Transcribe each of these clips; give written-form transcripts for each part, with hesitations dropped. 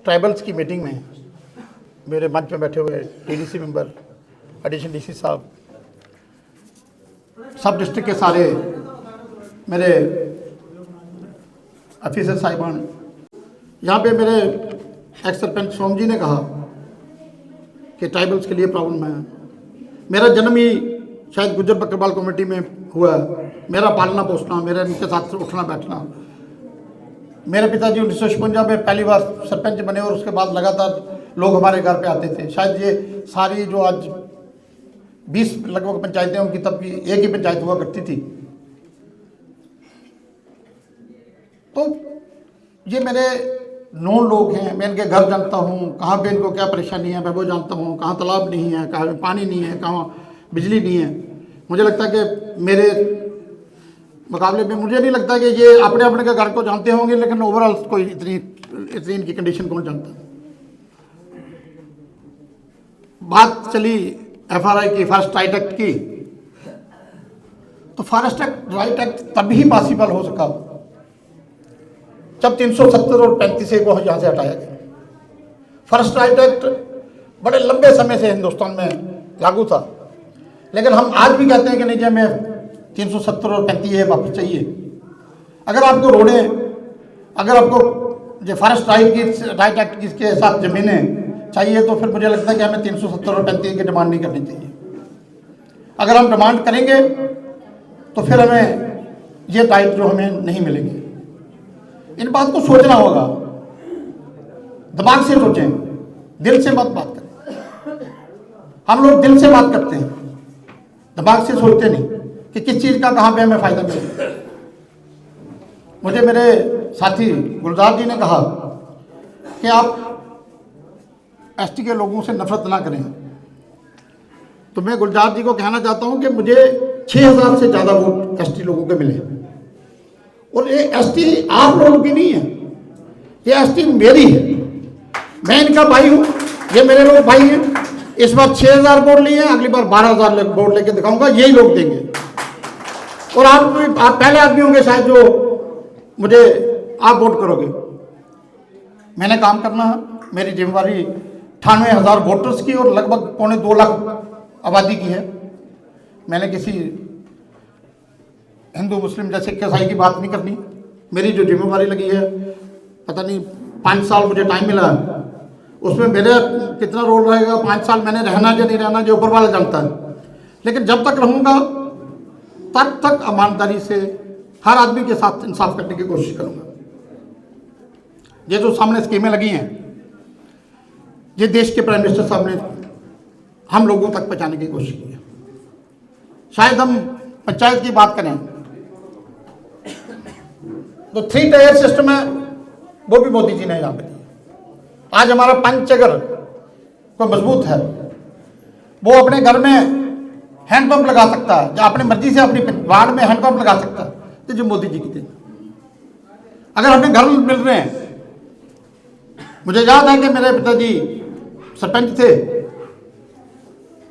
Tribals की meeting में मेरे मंच में बैठे हुए टीडीसी मेंबर, एडिशनल डीसी साहब, सब डिस्ट्रिक्ट के सारे मेरे ऑफिसर साहिबान, यहाँ पे मेरे एक्स सरपंच सोम जी ने कहा कि ट्राइबल्स के लिए प्रॉब्लम है। मेरा जन्म ही शायद गुज्जर बकरवाल कम्युनिटी में हुआ, मेरा पालना पोसना, मेरा इनके साथ उठना बैठना। मेरे पिताजी 1956 में पहली बार सरपंच बने और उसके बाद लगातार लोग हमारे घर पे आते थे। शायद ये सारी जो आज 20 लगभग पंचायतें उनकी तब की एक ही पंचायत हुआ करती थी। तो ये मेरे नॉन लोग हैं, मैं इनके घर जानता हूँ, कहाँ पे इनको क्या परेशानी है मैं वो जानता हूँ, कहाँ तालाब नहीं है, कहाँ पानी नहीं है, कहाँ बिजली नहीं है। मुझे लगता है कि मेरे मुकाबले में मुझे नहीं लगता कि ये अपने अपने के घर को जानते होंगे, लेकिन ओवरऑल कोई इतनी इनकी कंडीशन कौन जानता। बात चली एफआरआई की, फॉरेस्ट राइट एक्ट की। तो फॉरेस्ट राइट एक्ट तभी पॉसिबल हो सका जब 370 और 35A को यहाँ से हटाया गया। फॉरेस्ट राइट एक्ट बड़े लंबे समय से हिंदुस्तान में लागू था, लेकिन हम आज भी कहते हैं कि नहीं जी हमें 370 और 35A वापस चाहिए। अगर आपको रोडें, अगर आपको जो फॉरेस्ट राइट एक्ट के साथ ज़मीनें चाहिए तो फिर मुझे लगता है कि हमें 370 और 35A की डिमांड नहीं करनी चाहिए। अगर हम डिमांड करेंगे तो फिर हमें ये राइट जो हमें नहीं मिलेंगे। इन बात को सोचना होगा, दिमाग से सोचें, दिल से मत बात करें। हम लोग दिल से बात करते हैं, दिमाग से सोचते नहीं कि किस चीज़ का कहाँ पे हमें फ़ायदा मिले। मुझे मेरे साथी गुलजार जी ने कहा कि आप एसटी के लोगों से नफरत ना करें, तो मैं गुलजार जी को कहना चाहता हूँ कि मुझे 6000 से ज़्यादा वोट एसटी लोगों के मिले। और ये एसटी आप लोगों की नहीं है, ये एसटी मेरी है, मैं इनका भाई हूँ, ये मेरे लोग भाई हैं। इस बार 6000 वोट लिए हैं, अगली बार 12000 वोट लेके दिखाऊंगा, यही लोग देंगे। और आप पहले आदमी होंगे शायद जो मुझे आप वोट करोगे। मैंने काम करना है, मेरी जिम्मेवारी 98,000 वोटर्स की और लगभग 2.25 लाख आबादी की है। मैंने किसी हिंदू मुस्लिम जैसे ईसाई की बात नहीं करनी। मेरी जो जिम्मेवारी लगी है, पता नहीं 5 साल मुझे टाइम मिला है, उसमें मेरा कितना रोल रहेगा, 5 साल मैंने रहना या नहीं रहना जो ऊपर वाला जानता है। लेकिन जब तक रहूँगा तब तक ईमानदारी से हर आदमी के साथ इंसाफ करने की कोशिश करूँगा। ये जो सामने स्कीमें लगी हैं, ये देश के प्राइम मिनिस्टर साहब ने हम लोगों तक पहुँचाने की कोशिश की है। शायद हम पंचायत की बात करें तो 3 टायर सिस्टम है, वो भी मोदी जी ने यहाँ पे दिया। आज हमारा पंच अगर कोई मजबूत है, वो अपने घर में हैंडपंप लगा सकता है, या अपनी मर्जी से अपनी वार्ड में हैंडपंप लगा सकता है, तो जो मोदी जी की थी। अगर हमें घर मिल रहे हैं, मुझे याद है कि मेरे पिताजी सरपंच थे,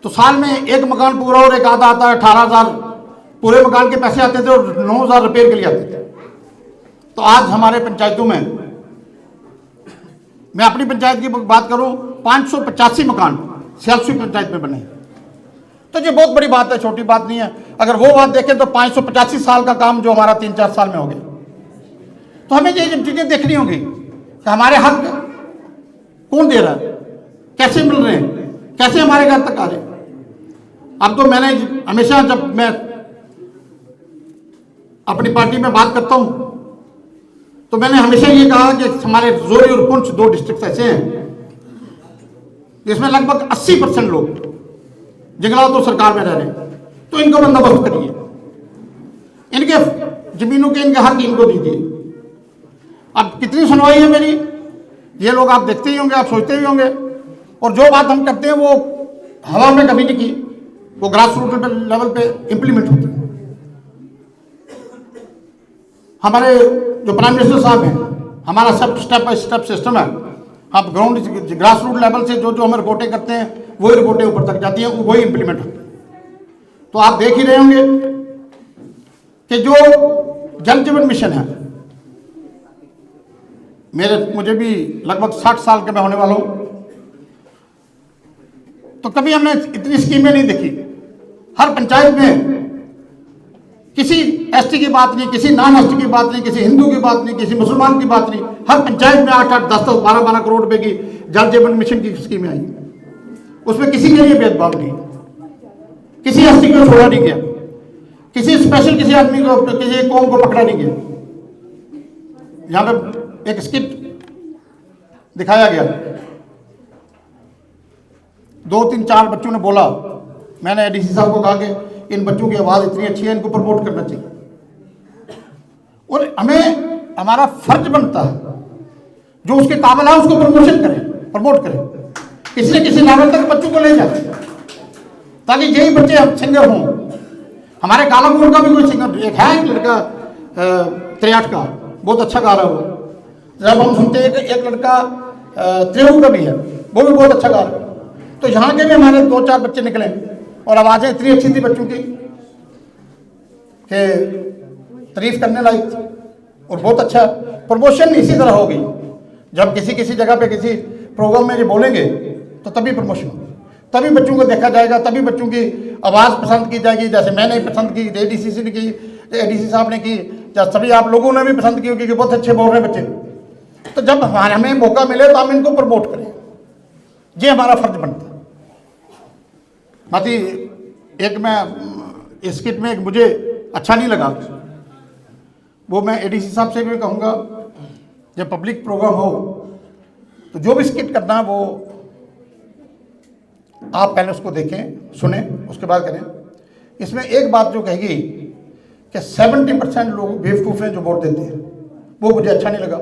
तो साल में एक मकान पूरा और एक आधा आता है, 18,000 पूरे मकान के पैसे आते थे और 9,000 रिपेयर के लिए आते थे। तो आज हमारे पंचायतों में, मैं अपनी पंचायत की बात करूं, 585 मकान सियालसी पंचायत में बने। तो ये बहुत बड़ी बात है, छोटी बात नहीं है। अगर वो बात देखें तो 585 साल का काम जो हमारा 3-4 साल में हो गया। तो हमें ये चीज़ें देखनी होगी कि हमारे हक कौन दे रहा है, कैसे मिल रहे हैं, कैसे हमारे घर तक आ रहे हैं। अब तो मैंने हमेशा, जब मैं अपनी पार्टी में बात करता हूं, तो मैंने हमेशा ये कहा कि हमारे जोरी और पुंछ 2 डिस्ट्रिक्ट ऐसे हैं जिसमें लगभग 80% लोग जंगलात और सरकार में रह रहे हैं। तो इनको बंदोबस्त करिए, इनके जमीनों के इनके हक इनको दीजिए। अब कितनी सुनवाई है मेरी, ये लोग आप देखते ही होंगे, आप सोचते ही होंगे। और जो बात हम करते हैं वो हवा में कभी नहीं की, वो ग्रास रूट लेवल पे इम्प्लीमेंट होती है। हमारे जो प्राइम मिनिस्टर साहब हैं, हमारा सब स्टेप बाय स्टेप सिस्टम है। आप ग्राउंड ग्रास रूट लेवल से जो हम रिपोर्टें करते हैं, वही रिपोर्टें ऊपर तक जाती हैं, वही इम्प्लीमेंट होती है। तो आप देख ही रहे होंगे कि जो जल जीवन मिशन है, मुझे भी लगभग 60 साल के मैं होने वाला हूँ, तो कभी हमने इतनी स्कीमें नहीं देखी। हर पंचायत में किसी एसटी की बात नहीं, किसी नॉन एसटी की बात नहीं, किसी हिंदू की बात नहीं, किसी मुसलमान की बात नहीं। हर पंचायत में 8-8, 10-10, 12-12 करोड़ रुपए की जल जीवन मिशन की स्कीमें आई। उसमें किसी के लिए भेदभाव नहीं, किसी एसटी को छोड़ा नहीं गया, किसी स्पेशल किसी आदमी को, किसी कौम को पकड़ा नहीं गया। यहाँ पे एक स्किट दिखाया गया, 2-3-4 बच्चों ने बोला, मैंने एडीसी साहब को कहा कि इन बच्चों की आवाज़ इतनी अच्छी है, इनको प्रमोट करना चाहिए। और हमें हमारा फर्ज बनता है जो उसके काबिल है उसको प्रमोशन करें, प्रमोट करें, किसी न किसी लेवल तक बच्चों को ले जाए, ताकि यही बच्चे सिंगर हों। हमारे कालापुर का भी कोई सिंगर एक है, एक लड़का 63 का, बहुत अच्छा गा रहा है वो। जब हम सुनते हैं एक लड़का 93 का भी है, वो भी बहुत अच्छा गा रहा है। तो यहाँ के भी हमारे 2-4 बच्चे निकले और आवाज़ें इतनी अच्छी थी बच्चों की कि तारीफ करने लायक थी। और बहुत अच्छा प्रमोशन इसी तरह होगी, जब किसी जगह पे किसी प्रोग्राम में ये बोलेंगे तो तभी प्रमोशन होगी, तभी बच्चों को देखा जाएगा, तभी बच्चों की आवाज़ पसंद की जाएगी। जैसे मैंने पसंद की, एडीसी ने की, एडीसी साहब ने की, जब सभी आप लोगों ने भी पसंद की होगी कि बहुत अच्छे बोल रहे हैं बच्चे। तो जब हमें मौका मिले तो हम इनको प्रमोट करें, ये हमारा फर्ज बनता है। बाकी एक मैं इस स्किट में एक मुझे अच्छा नहीं लगा, वो मैं एडीसी साहब से भी कहूँगा, जब पब्लिक प्रोग्राम हो तो जो भी स्किट करना है वो आप पहले उसको देखें, सुने, उसके बाद करें। इसमें एक बात जो कहेगी कि 70% लोग बेवकूफ़ हैं जो वोट देते हैं, वो मुझे अच्छा नहीं लगा,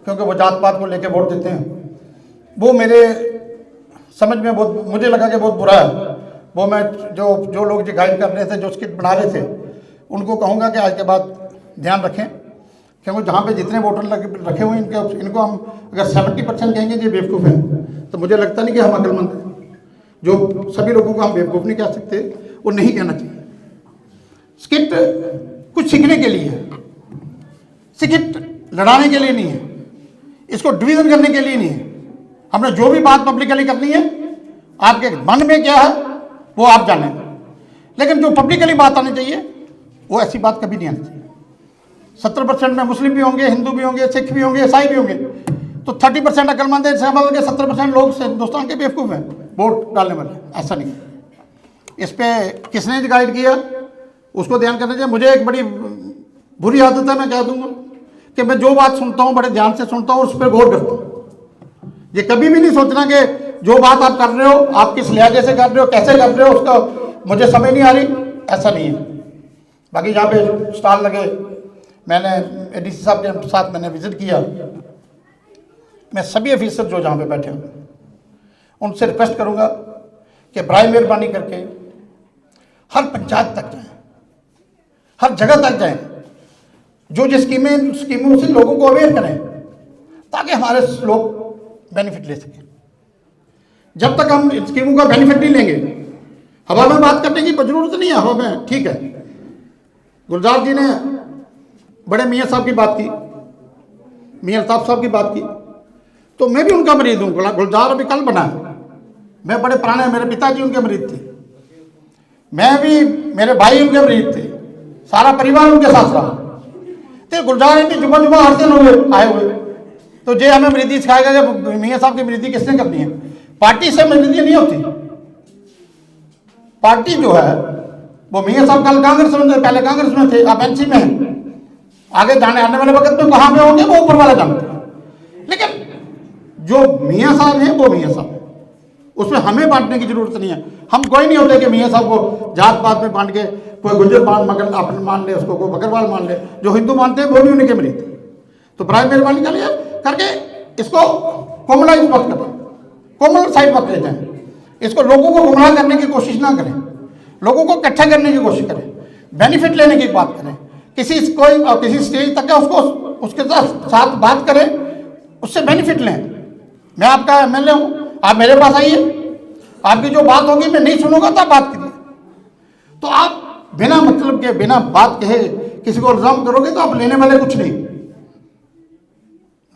क्योंकि वो जात पात को लेके वोट देते हैं। वो मेरे समझ में बहुत, मुझे लगा कि बहुत बुरा है। वो मैं जो लोग जो गाइड कर रहे थे, जो स्किट बना रहे थे, उनको कहूँगा कि आज के बाद ध्यान रखें, क्योंकि जहाँ पे जितने वोटर रखे हुए हैं इनको हम अगर 70% कहेंगे ये बेवकूफ़ हैं, तो मुझे लगता नहीं कि हम अक्लमंद हैं। जो सभी लोगों को हम बेवकूफ़ नहीं कह सकते, वो नहीं कहना चाहिए। स्किट कुछ सीखने के लिए है, स्किट लड़ाने के लिए नहीं है, इसको डिवीज़न करने के लिए नहीं है। हमने जो भी बात पब्लिकली करनी है, आपके मन में क्या है वो आप जानें, लेकिन जो पब्लिकली बात आनी चाहिए वो ऐसी बात कभी नहीं आनी चाहिए। 70% में मुस्लिम भी होंगे, हिंदू भी होंगे, सिख भी होंगे, ईसाई भी होंगे, तो 30% अक्लमंद है, समझ के 70% लोग हिंदुस्तान के बेवकूफ़ हैं वोट डालने वाले। ऐसा नहीं, इस पर किसने गाइड किया उसको ध्यान करना चाहिए। मुझे एक बड़ी बुरी आदत है, मैं कह दूंगा कि मैं जो बात सुनता हूँ बड़े ध्यान से सुनता हूँ और उस पर गौर करता हूँ। ये कभी भी नहीं सोचना कि जो बात आप कर रहे हो आप किस लिहाजे से कर रहे हो, कैसे कर रहे हो, उसका मुझे समझ नहीं आ रही, ऐसा नहीं है। बाकी जहाँ पे स्टॉल लगे, मैंने एडीसी साहब के साथ मैंने विजिट किया, मैं सभी ऑफिसर जो जहाँ पे बैठे हुए उनसे रिक्वेस्ट करूँगा कि बराए मेहरबानी करके हर पंचायत तक जाएं, हर जगह तक जाएं, जो स्कीमों से लोगों को अवेयर करें, ताकि हमारे लोग बेनिफिट ले सकें। जब तक हम स्कीमों का बेनिफिट नहीं लेंगे, हवा में बात करने की जरूरत नहीं है, हवा में ठीक है। गुलजार जी ने बड़े मियाँ साहब की बात की, मियाँ अल्ताफ साहब की बात की, तो मैं भी उनका मरीज हूँ। गुलजार अभी कल बना है, मैं बड़े पुराने, मेरे पिताजी उनके मरीज थे, मैं भी, मेरे भाई उनके मरीज थे, सारा परिवार उनके साथ रहा। तो गुलजार भी जुम्मा हर दिन हुए आए हुए, तो जे हमें मरीदी सिखाएगा कि मियाँ साहब की मरीदी किसने करनी है। पार्टी से मरीदी नहीं होती, पार्टी जो है वो मियाँ साहब कल कांग्रेस में थे, पहले कांग्रेस में थे, अब एनसी में हैं, आगे आने वाले वक्त में कहाँ पे होंगे वो ऊपर वाला जानते हैं। लेकिन जो मियाँ साहब हैं वो मियाँ साहब, उसमें हमें बांटने की जरूरत नहीं है। हम कोई नहीं होते कि मियाँ साहब को जात पात में बांट के कोई गुजर अपने मान ले, उसको कोई बकरवाल मान ले। जो हिंदू मानते हैं वो भी उन्हीं के मरीज। तो बराए मेहरबानी कर लिया करके इसको कॉमलाइज मत करें, कॉमन साइड मत ले जाएं, इसको लोगों को गुमराह करने की कोशिश ना करें, लोगों को इकट्ठा करने की कोशिश करें, बेनिफिट लेने की बात करें। किसी स्टेज तक है उसको उसके साथ बात करें, उससे बेनिफिट लें। मैं आपका एमएलए हूँ, आप मेरे पास आइए, आपकी जो बात होगी मैं नहीं सुनूंगा तो आप बात करिए। तो आप बिना मतलब के, बिना बात कहे किसी को इल्जाम करोगे तो आप लेने वाले कुछ नहीं।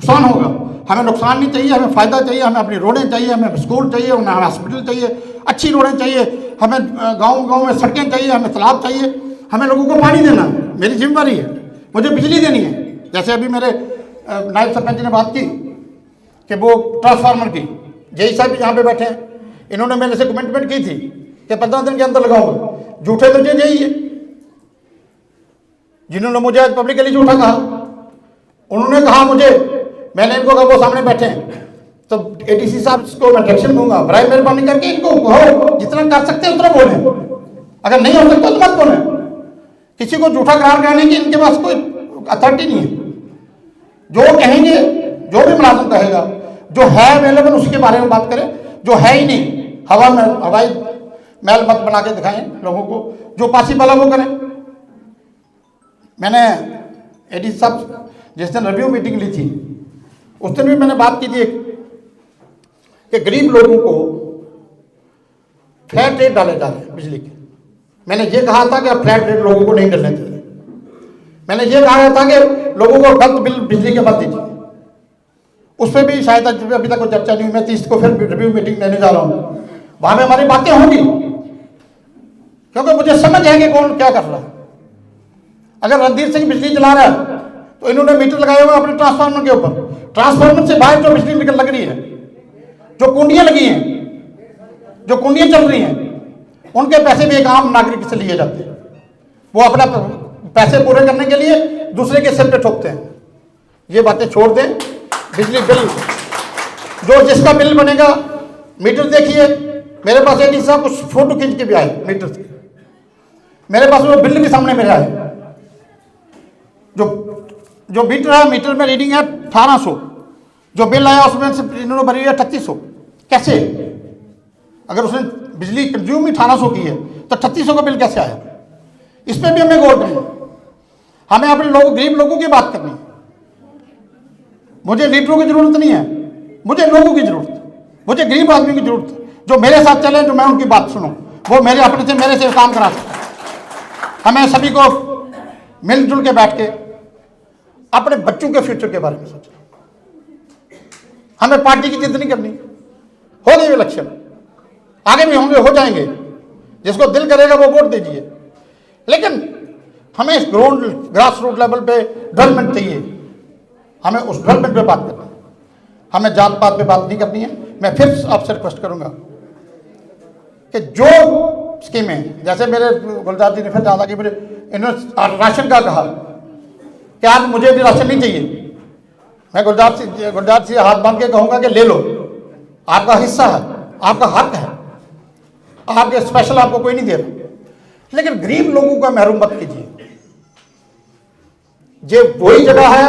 नुकसान होगा। हमें नुकसान नहीं चाहिए, हमें फ़ायदा चाहिए। हमें अपनी रोडें चाहिए, हमें स्कूल चाहिए, हमें हॉस्पिटल चाहिए, अच्छी रोडें चाहिए, हमें गाँव में सड़कें चाहिए, हमें तालाब चाहिए, हमें लोगों को पानी देना मेरी जिम्मेदारी है, मुझे बिजली देनी है। जैसे अभी मेरे नायब सरपंच ने बात की कि वो ट्रांसफार्मर की, जय साहब भी यहाँ पे बैठे हैं, इन्होंने मेरे से कमिटमेंट की थी कि 15 दिन के अंदर लगाऊंगा। झूठे तो यही है जिन्होंने मुझे आज पब्लिकली झूठा कहा। उन्होंने कहा मुझे, मैंने इनको कहा, वो सामने बैठे हैं, तो एडीसी साहब को मैं डायरेक्शन दूंगा, बराए मेहरबानी करके इनको कहो जितना कर सकते हैं उतना बोले, अगर नहीं हो सकता तो मत बोले। किसी को झूठा करार करने की इनके पास कोई अथॉरिटी नहीं है। जो कहेंगे, जो भी मुलाजिम कहेगा, जो है अवेलेबल उसके बारे में बात करें, जो है ही नहीं हवा में हवाई महल मत बना के दिखाएं लोगों को, जो पॉसिबल है वो करें। मैंने एडीसी साहब जिस दिन रिव्यू मीटिंग ली थी उस दिन भी मैंने बात की थी कि गरीब लोगों को फ्लैट रेट डाले जा रहे हैं बिजली के। मैंने ये कहा था कि फ्लैट रेट लोगों को नहीं डलने चाहिए। मैंने ये कहा था कि लोगों को गलत बिल बिजली के मत दीजिए। उस पर भी शायद अभी तक कोई चर्चा नहीं हुई। मैं 30 को फिर रिव्यू मीटिंग लेने जा रहा हूँ, वहां में हमारी बातें होंगी, क्योंकि मुझे समझ है कि कौन क्या कर रहा है। अगर रणधीर सिंह बिजली चला रहा है तो इन्होंने मीटर लगाए हुए अपने ट्रांसफार्मर के ऊपर, ट्रांसफार्मर से बाहर जो बिजली निकल लग रही है, जो कुंडियां लगी हैं, जो कुंडियां चल रही हैं, उनके पैसे भी एक आम नागरिक से लिए जाते हैं। वो अपना पैसे पूरे करने के लिए दूसरे के सिर पे ठोकते हैं। ये बातें छोड़ दें। बिजली बिल जो जिसका बिल बनेगा, मीटर देखिए, मेरे पास एडीसी साहब कुछ फोटो खींच के भी आए मीटर से, मेरे पास वो बिल भी सामने मेरे आए। जो मीटर है, मीटर में रीडिंग है 1800, जो बिल आया उसमें से इन्होंने भरी है 3800। कैसे? अगर उसने बिजली कंज्यूम ही 1800 की है तो 3800 का बिल कैसे आया? इस पर भी हमें गौर करना। हमें अपने लोगों, गरीब लोगों की बात करनी। मुझे लीडरों की जरूरत नहीं है, मुझे लोगों की जरूरत है, मुझे गरीब आदमी की जरूरत है, जो मेरे साथ चले, जो मैं उनकी बात सुनूं, वो मेरे अपने से मेरे से काम करा सकते। हमें सभी को मिलजुल के बैठ के अपने बच्चों के फ्यूचर के बारे में सोचना। हमें पार्टी की जिद नहीं करनी। हो गए इलेक्शन, आगे भी होंगे, हो जाएंगे, जिसको दिल करेगा वो वोट दीजिए, लेकिन हमें इस ग्रास रूट लेवल पे डेवलपमेंट चाहिए। हमें उस डेवलपमेंट पे बात करनी है, हमें जात पात पे बात नहीं करनी है। मैं फिर आपसे रिक्वेस्ट करूंगा कि जो स्कीमें, जैसे मेरे गुलजार जी ने फिर ज्यादा कि मुझे इन्होंने राशन का कहा कि आप मुझे भी राशन नहीं चाहिए। मैं गुलजार से हाथ बांध के कहूंगा कि ले लो, आपका हिस्सा है, आपका हक है, आपके स्पेशल आपको कोई नहीं दे रहा, लेकिन गरीब लोगों का महरूम मत कीजिए। ये वही जगह है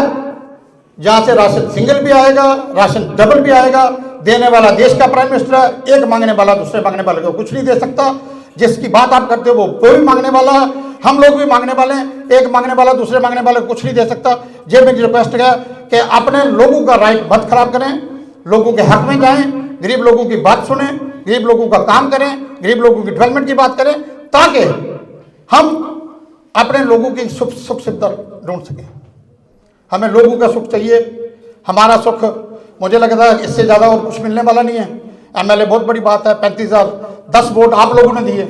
जहां से राशन सिंगल भी आएगा, राशन डबल भी आएगा। देने वाला देश का प्राइम मिनिस्टर है, एक मांगने वाला दूसरे मांगने वाले को कुछ नहीं दे सकता। जिसकी बात आप करते हो वो भी मांगने वाला है, हम लोग भी मांगने वाले हैं। एक मांगने वाला दूसरे मांगने वाले को कुछ नहीं दे सकता। ये मेरी रिक्वेस्ट है कि अपने लोगों का राइट मत खराब करें, लोगों के हक में जाएं, गरीब लोगों की बात सुने, गरीब लोगों का काम करें, गरीब लोगों की डेवलपमेंट की बात करें, ताकि हम अपने लोगों की सुख सुविधा ढूंढ सकें। हमें लोगों का सुख चाहिए, हमारा सुख मुझे लगता है इससे ज़्यादा और कुछ मिलने वाला नहीं है। एमएलए बहुत बड़ी बात है, 35,000 10 वोट आप लोगों ने दिए।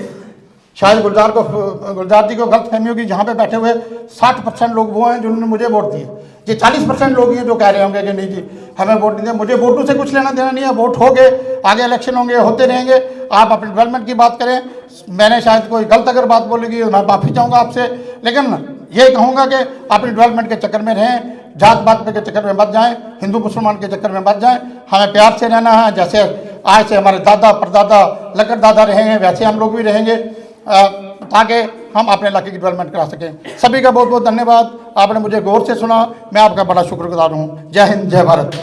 शायद गुलजार जी को गलत फहमी होगी, जहाँ पे बैठे हुए 60% लोग वो हैं जिन्होंने मुझे वोट दिए। ये 40% लोग हैं जो कह रहे होंगे कि नहीं जी हमें वोट नहीं दिया। मुझे वोटों से कुछ लेना देना नहीं है। वोट हो गए, आगे इलेक्शन होंगे, होते रहेंगे। आप अपनी डेवलपमेंट की बात करें। मैंने शायद कोई गलत अगर बात बोलेगी मैं माफ़ी चाहूँगा आपसे, लेकिन ये कहूँगा कि अपनी डेवलपमेंट के चक्कर में रहें, जात पात के चक्कर में मत जाएं, हिंदू मुसलमान के चक्कर में मत जाएं। हमें प्यार से रहना है, जैसे आज से हमारे दादा परदादा लकड़ दादा रहेंगे वैसे हम लोग भी रहेंगे, ताकि हम अपने इलाके की डेवलपमेंट करा सकें। सभी का बहुत बहुत धन्यवाद। आपने मुझे गौर से सुना, मैं आपका बड़ा शुक्रगुजार हूँ। जय हिंद, जय भारत।